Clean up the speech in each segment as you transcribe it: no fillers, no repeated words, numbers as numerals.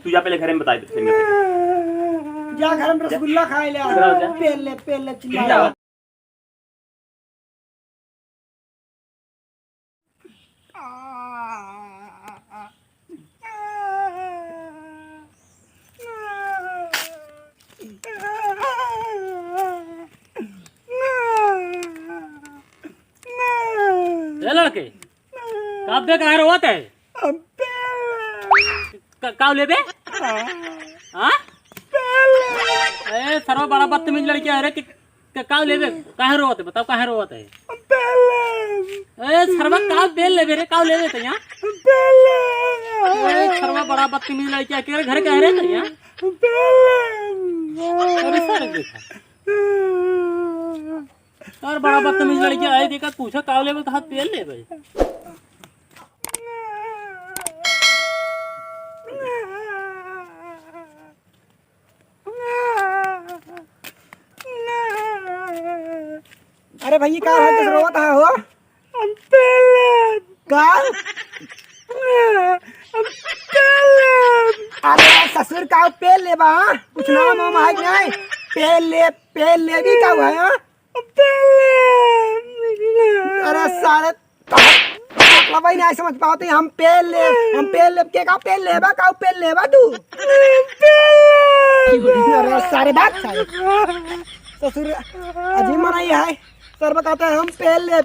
तू जा पहले घर में बता दे जा घर में रसगुल्ला खाए ले पेल ले चिल्ला लड़के काव्य कहाँ रोवत है काव ले बे हाँ ए सर्व बड़ा बदतमीज लड़की है रे कि काव ले बे कहाँ रोवत है बताओ कहाँ रोवत है ए सर्व काव बेल ले बे रे काव ले बे तो यहाँ ए सर्व बड़ा बदतमीज लड़की है के घर कह रहे थे यहाँ अरे सर देखा और बड़ा बदतमीज लड़की आई देखा पूछा काव ले बे कहाँ बेल ले बे अरे भैया का है किस रोवत है हो का अरे ससुर का पेल ले बा कुछ नाम हम है नहीं पेल ले भी का हुआ है अरे सारे मतलब भाई नहीं समझ पाते हम पेल ले के का पेल ले बा तू अरे सारे बात सारे ससुर अजीब मनाई है सर बताते हैं हम पेल ले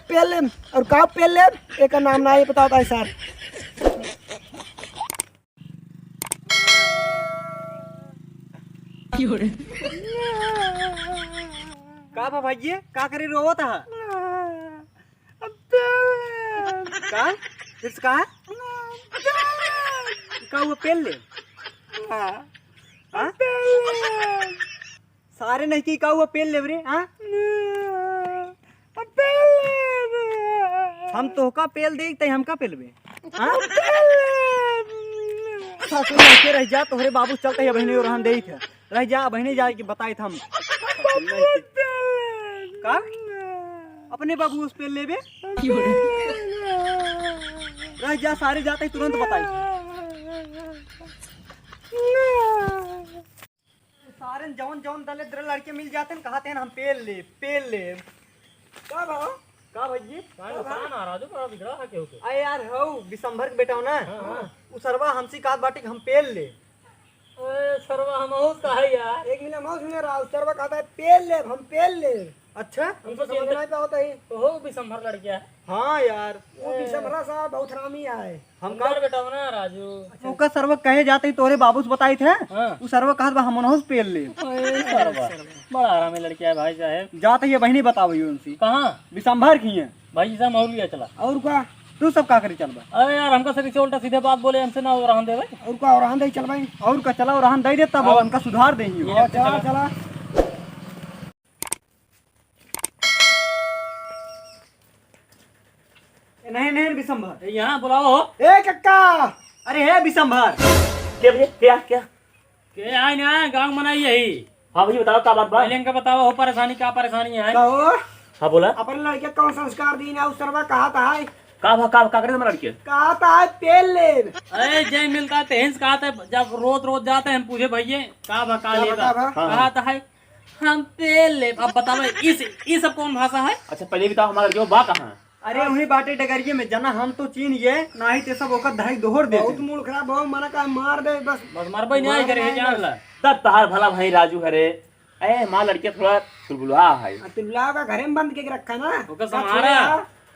और का पेल ले एक नाम नहीं पता होता है सर का भाई का करे रोवत है का फिर से का वो पेल ले सारे नहीं की का वो पेल ले रे हाँ हम तो का पेल देखते हम का पेलबे हाँ सासू के रह जा तोहरे बाबू चलते है बहनी और हम दे थे रह जा बहनी जा के बताए हम का अपने बाबू उस पेल लेबे रह जा सारे जाते तुरंत बताई सारे जौन दले दर लड़के मिल जाते हैं कहते हैं हम पेल ले का भाव का भैया अरे यार हो दिसंबर के बेटा हो ना उ सरवा हमसी कात बाटी हम पेल ले सर्वा हम कहे यार एक मिनट मौज में रहा सरवा कहता है पेल ले अच्छा हमको समझ नहीं पाता है हो भी संभर लड़किया हाँ यार वो बिसमरा साहब बहुत हरामी है हम का बेटा हो ना राजू ओका सरवा कहे जाते ही तोरे बाबू से बताई थे उ सरवा कहत बा हम मनोज पेल ले सर्वा बड़ा आरामी लड़किया है भाई साहब जाते ये बहनी बताओ उनसी कहाँ दिसंबर की है भाई साहब और लिया चला और का तू सब का करे चल बा अरे यार हमका सभी से उल्टा सीधे बात बोले हमसे ना रहन दे भाई और का और हम दे चल भाई और का चला और हम दे दे तब उनका सुधार देंगे चला नहीं दिसंबर यहाँ बुलाओ ए कक्का अरे है दिसंबर क्या के आए ना गाँव मनाई यही हाँ भैया बताओ क्या बात बा पहले इनका बताओ हो परेशानी क्या परेशानी है कहो हाँ बोला अपन लड़के कौन संस्कार दी ना उस सरवा कहा था का करे तुम्हारा लड़के कहा था पेल ले अरे जय मिलता है तेहस कहा था जब रोज जाते हैं हम पूछे भैया का भका लेगा कहा था है हम पेल ले अब बताओ इस सब कौन भाषा है अच्छा पहले बताओ हमारा लड़के बा कहाँ अरे उन्हीं बाटे डगरिये में जना हम तो चीन ये ना ही ते सब ओकर धाई दोहर दे बहुत मूड खराब हो मना का मार दे बस मरबई नहीं करे जान ला तब तहार भला भाई राजू हरे ए माँ लड़के थोड़ा चुलबुला है तुल्ला का घर में बंद के रखा ना ओका संहारा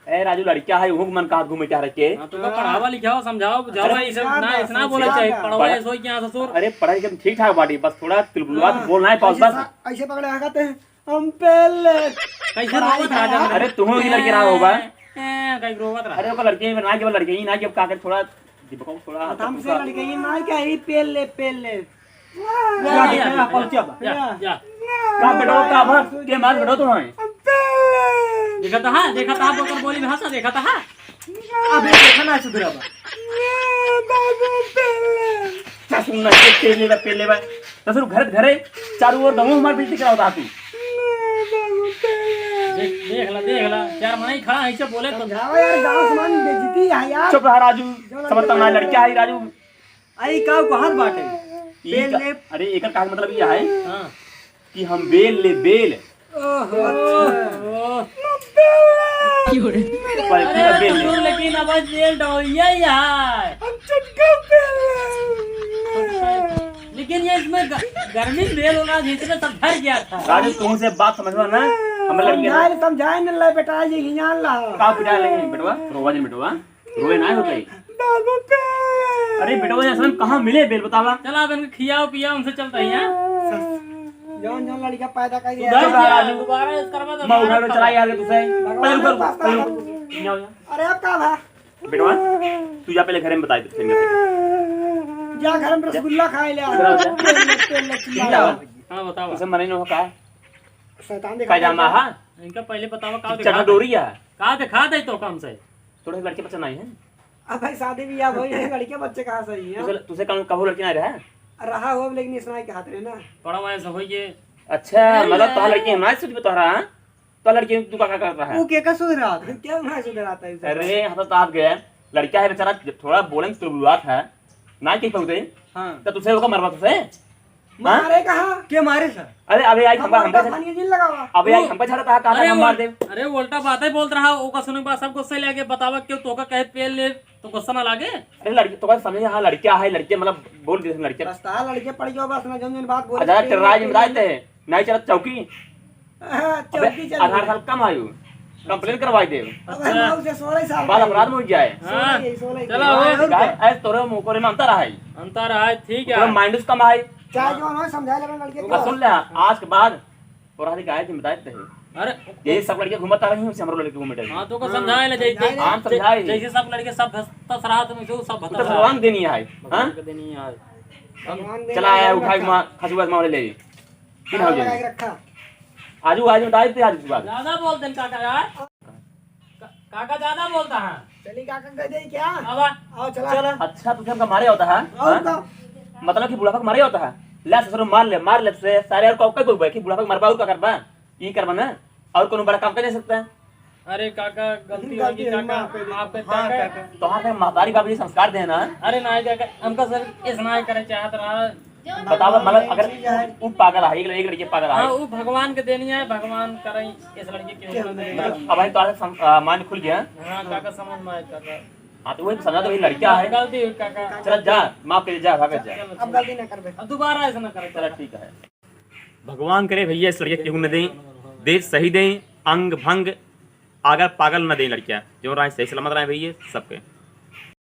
ए राजू लड़किया है हुक मन का घूमे चाह रखे तो पढ़ावा लिखाओ समझाओ बुझाओ ये सब ना इतना बोले चाहिए पढ़वाए सोई क्या ससुर अरे पढ़ाई के ठीक ठाक बाटी बस थोड़ा चुलबुला बोलना है पास बस ऐसे पकड़े आते हैं हम पेल कैसे रोवत राजा अरे तुम की लड़की रहा होगा कई रोवत रहा अरे वो लड़के ना के लड़के ही ना के का थोड़ा दीपक थोड़ा हमसे लड़के ये ना क्या ही पेल ले जा का बेटो का भर के मार बेटो तुम्हें देखा था बोकर बोली भाषा देखा था अब देखा ना सुधरा क्या सुनना है पेले बा तो घर घरे चारों ओर दमो हमार बिल्टी कराओ तू देख ला चार मने खड़ा ऐसे बोले तो समझाओ यार गांव समान बेइज्जती है यार चुप रहा राजू समझता ना लड़किया है राजू आई का को हाथ बाटे पेल ले अरे एक का मतलब यह है हाँ कि हम बेल ले बेल पलटी का बेल ले ससुर लेकिन अब जेल डोरिया ही है लेकिन ये इसमें गर्मी में बेल होगा जिसमें सब भर गया था राजू तुम से बात समझो ना हम लड़के समझाए न ले बेटा जी घियान ला का पिटा लेंगे बेटवा रोवा जन बेटवा रोए ना होते अरे बेटवा ऐसा कहाँ मिले बेल बतावा चला अब इनको खियाओ पिया उनसे चलता ही है जौन जौन लड़का पैदा कर दिया उधर जा राजू। दोबारा इस करवा दो मैं उठा लो चला यार तुझे पहले अरे अब का भा बेटवा तू जा पहले घर में बता दे जा घर में रसगुल्ला खाए ले हाँ बताओ तुझे मने न हो का शैतान पैजामा हां इनका पहले बताओ का चढ़ा डोरी है का दिखा दे तो कम से थोड़े लड़के बच्चे नहीं है अब भाई शादी भी अब होई है लड़के बच्चे कहाँ सही है तुझे कहो लड़के नहीं रहा रहा हो लेकिन इसना के हाथ रे ना बड़ा वैसा हो ये अच्छा मतलब तो लड़की हम ना सोच बता रहा तो लड़की तू का कर रहा है वो के का सोच रहा था क्या मैं सुधराता है अरे हम तो आप गए लड़का है बेचारा थोड़ा बोले तो बुलात है ना कहीं पहुंचे हाँ तो तुझे होगा मरवा तुझे मारे कहाँ के मारे सर अरे अबे आई हम पानी जिन लगावा अबे आई हम छड़ा था कहा हम मार दे अरे उल्टा बात ही बोल रहा ओ का सुनने के बाद सब गुस्से लगे बतावा क्यों तो का कहे पेल ले तो गुस्सा ना लागे अरे लड़की तो का समझ हां लड़का है लड़के मतलब बोल दे लड़के रास्ता लड़के पड़ गयो बस ना जन बात बोल आधार टर्राज में बताते हैं नहीं चला चौकी चौकी चल आधार साल कम आयु कंप्लेन करवाई दे अब हम से 16 साल बाद अपराध में हो जाए हाँ 16 चलो हो ऐसे तोरे मुंह को में अंतर है अंतर है ठीक पूरा है माइंड कम है चाहे जो हम समझा ले लड़के का सुन ले आज के बाद और आदि गाय तुम बताते हैं अरे यही सब लड़के घूमता रही हूं हमरो लड़के घूमते हाँ तो को समझाए ले जैसे हाँ, समझाए। जैसे सब लड़के सब भसता सराह तुम जो सब तो भसता भगवान देनी है हां देनी है भगवान चला आया उठा के खसुआ मामले ले किन हो लगा जाए के रखा आजू आज बताए थे आज बात ज्यादा बोलते हैं काका यार काका ज्यादा बोलता है चली काका कह दे क्या अब आओ चला अच्छा तुझे हमका मारे होता है और का मतलब कि बुढ़ापा मारे होता है ला ससुर मार ले से सारे और कौका कोई बैठी बुढ़ापा मरबा और का करबा ई करबा ना और कोनो बड़ा काम कर नहीं सकता अरे काका गलती होगी काका माफ कर हाँ काका काका तो हाँ महतारी बाबू जी संस्कार देना अरे ना काका हमका सर इस ना करे चाहत रहा बताओ मतलब अगर वो पागल है एक लड़की पागल हाँ है वो भगवान के देनी है भगवान करे इस लड़के के ऊपर देनी है। अब भाई तो मान खुल गया हाँ काका समझ में आया काका हाँ तो वही समझा तो वही लड़का है गलती हुई काका चल जा माफ कर जा भाग जा अब गलती ना करबे अब दोबारा ऐसा ना करे चला ठीक है भगवान करे भैया इस लड़के क्यों न दें दे सही दें अंग भंग अगर पागल न दें लड़कियां जो रहा सही सलामत रहे भैया सबके